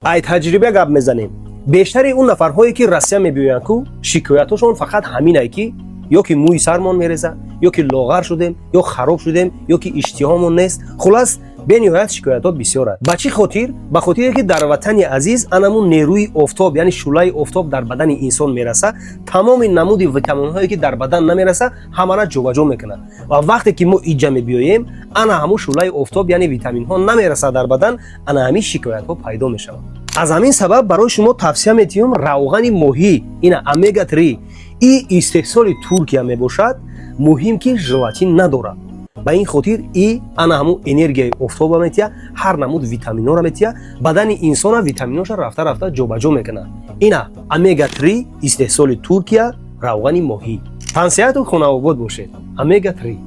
ай таҷриба гап мезанем. бештари он нафарҳое ки Россия мебиёянд ку шикояташон фақат ҳаминае ки ё ки мӯи сармон мереза, ё ки лоғар шудем, ё хароб шудем, ё ки иштиҳомон нест. хулас бениҳоят шикоятҳо бисёранд. ба чӣ хотир? ба хотире ки дар ватани азиз анамун нерӯи офтоб, яъне шӯлаи офтоб дар бадани инсон мераса, тамоми намуди витаминҳое ки дар бадан намераса, ҳамаро ҷобаҷо мекунад. ва вақте ки мо иҷа мебиёем, ана ҳамун шӯлаи офтоб, яъне витаминҳо намераса дар бадан, ана ҳамин шикоятҳо пайдо мешаванд. аз ҳамин сабаб барои шумо тавсия метиҳем равғани моҳӣ, ина омега 3 и истеҳсоли Туркия мебошад, муҳим ки желатин надорад. ба ин хотир и ана ҳамун энергияи офтоба метиҳа, ҳар намуд витаминҳоро метиҳа, бадани инсона витаминҳоша рафта рафта ҷобаҷо мекунад. ина омега 3 истеҳсоли Туркия, равғани моҳӣ. тансияту хонавобод бошед. омега 3